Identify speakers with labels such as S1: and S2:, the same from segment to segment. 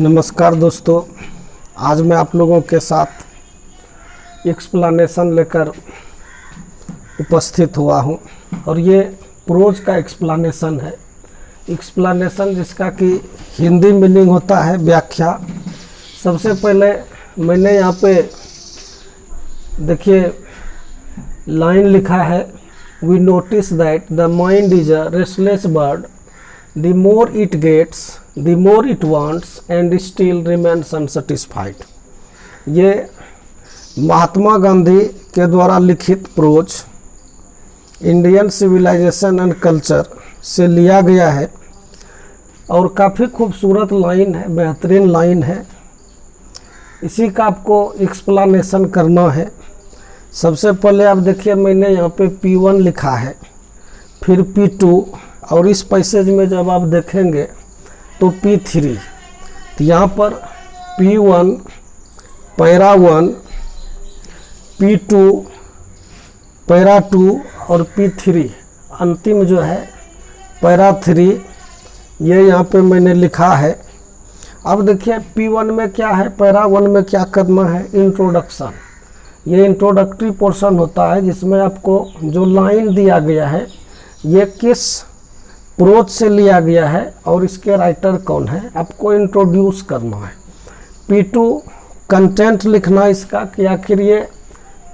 S1: नमस्कार दोस्तों, आज मैं आप लोगों के साथ एक्सप्लेनेशन लेकर उपस्थित हुआ हूं और ये प्रोज का एक्सप्लेनेशन है। एक्सप्लेनेशन जिसका कि हिंदी मीनिंग होता है व्याख्या। सबसे पहले मैंने यहाँ पे देखिए लाइन लिखा है, we notice that the mind is a restless bird, the more it gets the more it wants and still remains unsatisfied। ये महात्मा गांधी के द्वारा लिखित prose Indian civilization and culture से लिया गया है और काफ़ी खूबसूरत लाइन है, बेहतरीन लाइन है। इसी का आपको एक्सप्लेनेशन करना है। सबसे पहले आप देखिए, मैंने यहाँ पे P1 लिखा है, फिर P2 और इस पैसेज में जब आप देखेंगे तो P3। तो यहाँ पर P1 पैरा 1, P2 पैरा 2 और P3 अंतिम जो है पैरा 3, ये यहाँ पे मैंने लिखा है। अब देखिए P1 में क्या है, पैरा 1 में क्या करना है, इंट्रोडक्शन। ये इंट्रोडक्टरी पोर्शन होता है जिसमें आपको जो लाइन दिया गया है ये किस प्रोज से लिया गया है और इसके राइटर कौन है, आपको इंट्रोड्यूस करना है। P2 कंटेंट लिखना इसका कि आखिर ये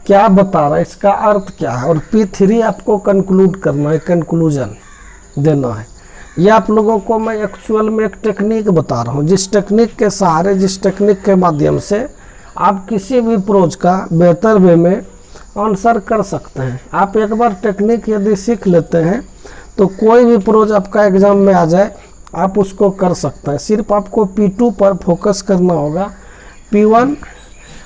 S1: क्या बता रहा है, इसका अर्थ क्या है, और P3 आपको कंक्लूड करना है, कंक्लूजन देना है। ये आप लोगों को मैं एक्चुअल में एक टेक्निक बता रहा हूँ, जिस टेक्निक के सहारे, जिस टेक्निक के माध्यम से आप किसी भी प्रोज का बेहतर वे में आंसर कर सकते हैं। आप एक बार टेक्निक यदि सीख लेते हैं तो कोई भी प्रोज आपका एग्जाम में आ जाए आप उसको कर सकते हैं। सिर्फ आपको P2 पर फोकस करना होगा। P1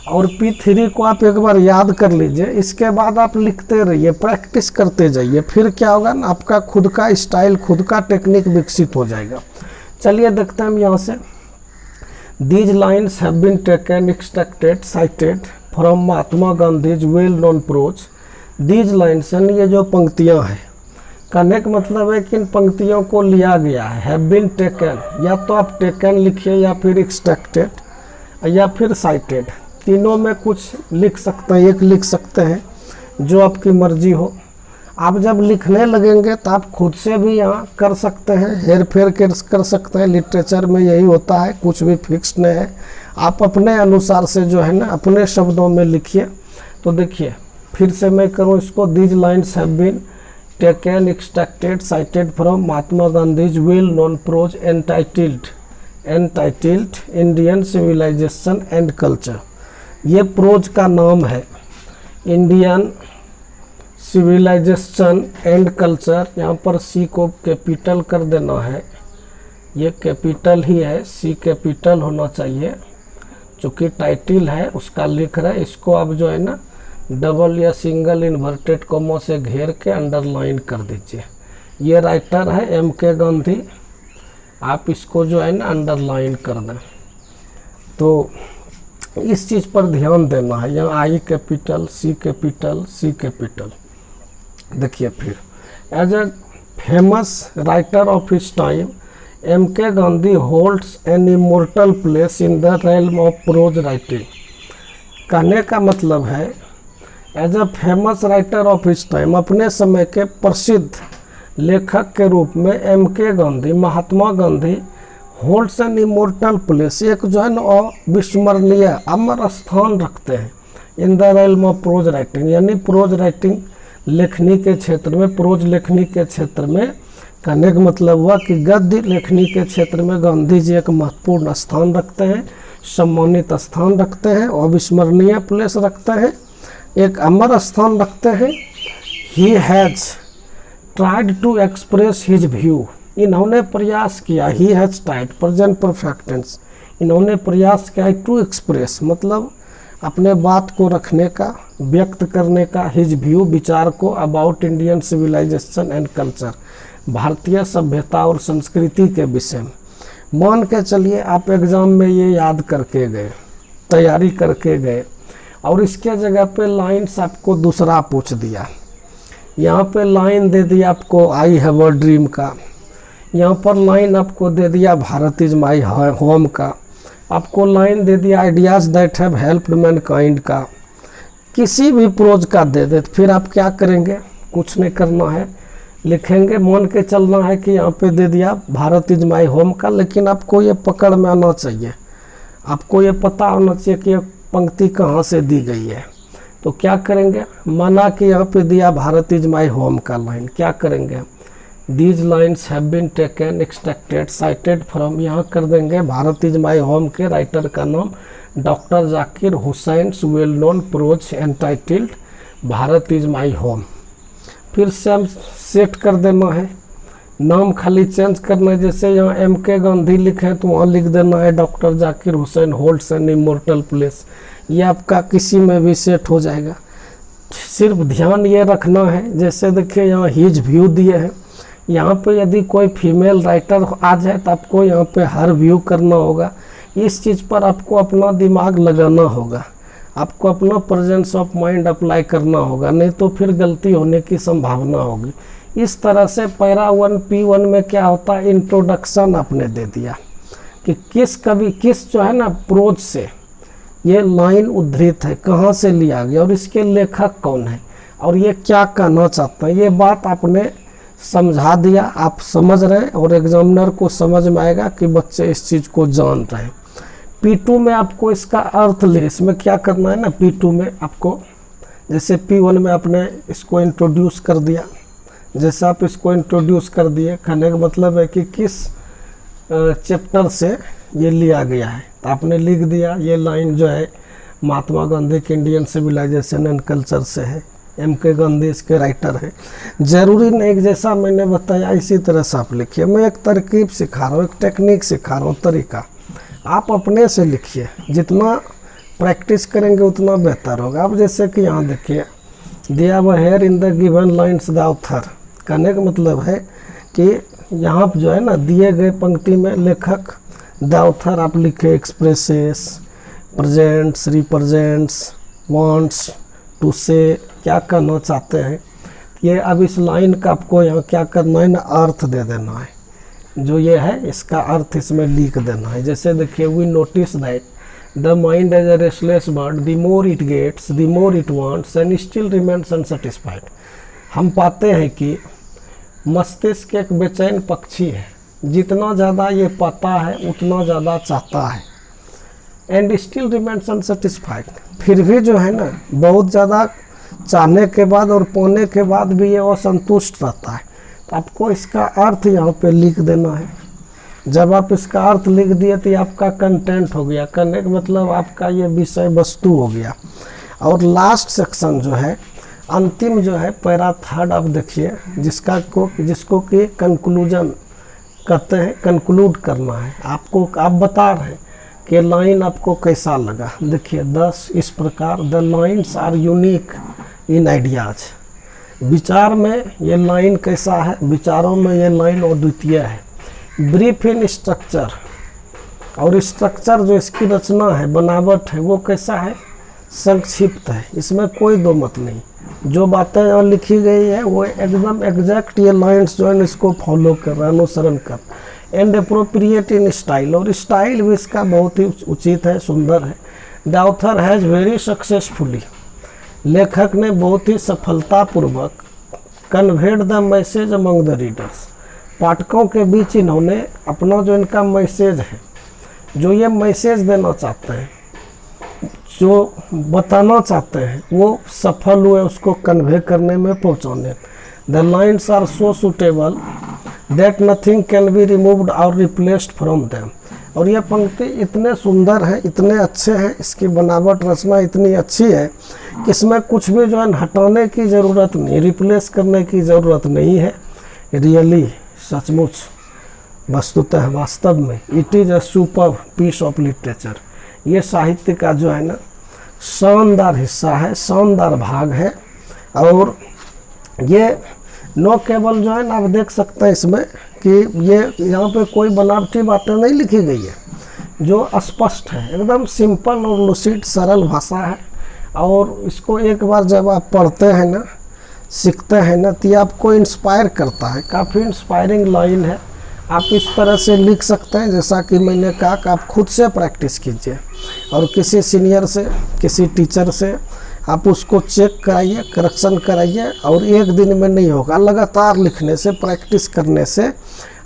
S1: और P3 को आप एक बार याद कर लीजिए, इसके बाद आप लिखते रहिए, प्रैक्टिस करते जाइए। फिर क्या होगा ना, आपका खुद का स्टाइल, खुद का टेक्निक विकसित हो जाएगा। चलिए देखते हैं हम यहाँ से। These lines have been taken, extracted, cited from Mahatma Gandhi's well known prose. These lines यानी ये जो पंक्तियाँ हैं, कहने का मतलब है कि इन पंक्तियों को लिया गया है। हैव बीन टेकन, या तो आप टेकन लिखिए या फिर एक्सट्रैक्टेड या फिर साइटेड, तीनों में कुछ लिख सकते हैं, एक लिख सकते हैं, जो आपकी मर्जी हो। आप जब लिखने लगेंगे तो आप खुद से भी यहाँ कर सकते हैं, हेर फेर कर सकते हैं। लिटरेचर में यही होता है, कुछ भी फिक्स नहीं है। आप अपने अनुसार से जो है ना, अपने शब्दों में लिखिए। तो देखिए फिर से मैं करूँ इसको। These lines have been taken, extracted, cited from Mahatma Gandhi's well-known prose entitled Indian Civilization and Culture। ये प्रोज का नाम है, इंडियन सिविलाइजेशन एंड कल्चर। यहाँ पर सी को कैपिटल कर देना है, ये कैपिटल ही है, सी कैपिटल होना चाहिए। चूँकि टाइटल है उसका लिख रहा है, इसको आप जो है ना डबल या सिंगल इन्वर्टेड कॉमा से घेर के अंडरलाइन कर दीजिए। ये राइटर है M.K. गांधी, आप इसको जो है ना अंडरलाइन कर दें। तो इस चीज़ पर ध्यान देना है। यहाँ I capital, C capital, C capital. देखिए फिर, as a famous writer of his time M.K. Gandhi holds an immortal place in the realm of prose writing. कहने का मतलब है, as a famous writer of his time, अपने समय के प्रसिद्ध लेखक के रूप में M.K. Gandhi, Mahatma Gandhi holds an immortal place, एक जो है ना अविस्मरणीय अमर स्थान रखते हैं in the realm of prose writing, यानी प्रोज राइटिंग लेखनी के क्षेत्र में, प्रोज लेखनी के क्षेत्र में। कहने का मतलब हुआ कि गद्य लेखनी के क्षेत्र में गांधी जी एक महत्वपूर्ण स्थान रखते हैं, सम्मानित स्थान रखते हैं, अविस्मरणीय प्लेस रखते हैं, एक अमर स्थान रखते हैं। He has tried to express his view, इन्होंने प्रयास किया। He has tried, present perfect tense, इन्होंने प्रयास किया टू एक्सप्रेस, मतलब अपने बात को रखने का, व्यक्त करने का, हिज व्यू, विचार को, about Indian civilization and culture, भारतीय सभ्यता और संस्कृति के विषय में। मान के चलिए आप एग्ज़ाम में ये याद करके गए, तैयारी करके गए, और इसके जगह पे लाइन्स आपको दूसरा पूछ दिया। यहाँ पे लाइन दे दिया आपको आई हैव अ ड्रीम का, यहाँ पर लाइन आपको दे दिया भारत इज माई होम का, आपको लाइन दे दिया ideas that have helped Mankind का, किसी भी प्रोज का दे दे तो फिर आप क्या करेंगे, कुछ नहीं करना है, लिखेंगे, मान के चलना है कि यहाँ पे दे दिया भारत इज माई होम का, लेकिन आपको ये पकड़ में आना चाहिए, आपको ये पता होना चाहिए कि ये पंक्ति कहाँ से दी गई है। तो क्या करेंगे, माना कि यहाँ पे दिया भारत इज माई होम का लाइन, क्या करेंगे, these lines have been taken extracted cited from, यहाँ कर देंगे भारत इज माई होम के राइटर का नाम doctor Zakir Hussain, well known prose entitled Bharat is my home. फिर से हम सेट कर देना है, नाम खाली चेंज करना है, जैसे यहाँ एम के गांधी लिखे हैं तो वहाँ लिख देना है doctor Zakir Hussain holds an immortal place, ये आपका किसी में भी सेट हो जाएगा। सिर्फ ध्यान ये रखना है, जैसे देखिए यहाँ हिज व्यू दिए हैं, यहाँ पे यदि कोई फीमेल राइटर आ जाए तो आपको यहाँ पे हर व्यू करना होगा, इस चीज़ पर आपको अपना दिमाग लगाना होगा, आपको अपना प्रेजेंस ऑफ माइंड अप्लाई करना होगा, नहीं तो फिर गलती होने की संभावना होगी। इस तरह से पैरा 1P1 में क्या होता है, इंट्रोडक्शन आपने दे दिया कि किस कवि किस जो है ना प्रोज से ये लाइन उद्धृत है, कहाँ से लिया गया और इसके लेखक कौन है और ये क्या कहना चाहते हैं, ये बात आपने समझा दिया, आप समझ रहे हैं और एग्जामिनर को समझ में आएगा कि बच्चे इस चीज़ को जान रहे हैं। P2 में आपको इसका अर्थ ले, इसमें क्या करना है ना, P2 में आपको जैसे P1 में आपने इसको इंट्रोड्यूस कर दिया, जैसे आप इसको इंट्रोड्यूस कर दिए, कहने का मतलब है कि किस चैप्टर से ये लिया गया है, तो आपने लिख दिया ये लाइन जो है महात्मा गांधी के इंडियन सिविलाइजेशन एंड कल्चर से है, एम के गांधी इसके राइटर हैं। ज़रूरी नहीं जैसा मैंने बताया इसी तरह से आप लिखिए, मैं एक तरकीब सिखा रहा हूँ, एक टेक्निक सिखा रहा हूँ, तरीका, आप अपने से लिखिए, जितना प्रैक्टिस करेंगे उतना बेहतर होगा। अब जैसे कि यहाँ देखिए दिया हुआ here in the given lines the author, कहने का मतलब है कि यहाँ जो है ना दिए गए पंक्ति में लेखक द ऑथर आप लिखे expresses, presents, represents, wants to say, क्या कहना चाहते हैं ये। अब इस लाइन का आपको यहाँ क्या करना है ना, अर्थ दे देना है, जो ये है इसका अर्थ इसमें लिख देना है। जैसे देखिए we notice that the mind as a restless bird, the more it gets the more it wants and still remains unsatisfied. हम पाते हैं कि मस्तिष्क एक बेचैन पक्षी है, जितना ज़्यादा ये पाता है उतना ज़्यादा चाहता है, एंड स्टिल रिमेन्स अनसेटिस्फाइड, फिर भी जो है ना बहुत ज़्यादा चाहने के बाद और पाने के बाद भी ये असंतुष्ट रहता है। तो आपको इसका अर्थ यहाँ पे लिख देना है। जब आप इसका अर्थ लिख दिए तो ये आपका कंटेंट हो गया, कहने का मतलब आपका ये विषय वस्तु हो गया। और लास्ट सेक्शन जो है, अंतिम जो है पैरा थर्ड, आप देखिए जिसको कि कंक्लूजन कहते हैं, कंक्लूड करना है आपको। आप बता रहे हैं कि लाइन आपको कैसा लगा। देखिए 10 इस प्रकार, the lines are unique in ideas, विचार में ये लाइन कैसा है, विचारों में ये लाइन अद्वितीय है। ब्रीफ इन स्ट्रक्चर, और स्ट्रक्चर जो इसकी रचना है, बनावट है, वो कैसा है, संक्षिप्त है, इसमें कोई दो मत नहीं। जो बातें यहाँ लिखी गई है वो एकदम एग्जैक्ट ये लाइन्स जो है इसको फॉलो कर रहा है, अनुसरण कर। एंड अप्रोप्रिएट इन स्टाइल, और स्टाइल भी इसका बहुत ही उचित है, सुंदर है। The author has very successfully, लेखक ने बहुत ही सफलतापूर्वक conveyed the message among the readers, पाठकों के बीच इन्होंने अपना जो इनका मैसेज है, जो ये मैसेज देना चाहते हैं, जो बताना चाहते हैं, वो सफल हुए उसको कन्वे करने में, पहुंचाने। The lines are so suitable that nothing can be removed और रिप्लेस्ड फ्रॉम देम, और ये पंक्ति इतने सुंदर हैं, इतने अच्छे हैं, इसकी बनावट रचना इतनी अच्छी है कि इसमें कुछ भी जो है हटाने की ज़रूरत नहीं, रिप्लेस करने की ज़रूरत नहीं है। रियली, सचमुच, वस्तुतः, वास्तव में it is a super piece of literature, ये साहित्य का जो है ना शानदार हिस्सा है, शानदार भाग है। और ये नो केवल जो है ना आप देख सकते हैं इसमें कि ये यहाँ पे कोई बनावटी बातें नहीं लिखी गई है, जो स्पष्ट है, एकदम सिंपल और लुसिड सरल भाषा है। और इसको एक बार जब आप पढ़ते हैं ना, सीखते हैं ना, तो ये आपको इंस्पायर करता है, काफ़ी इंस्पायरिंग लाइन है। आप इस तरह से लिख सकते हैं जैसा कि मैंने कहा कि आप खुद से प्रैक्टिस कीजिए और किसी सीनियर से, किसी टीचर से आप उसको चेक कराइए, करेक्शन कराइए। और एक दिन में नहीं होगा, लगातार लिखने से, प्रैक्टिस करने से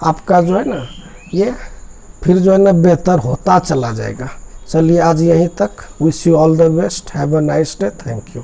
S1: आपका जो है ना ये फिर जो है ना बेहतर होता चला जाएगा। चलिए आज यहीं तक। Wish you all the best, have a nice day, thank you.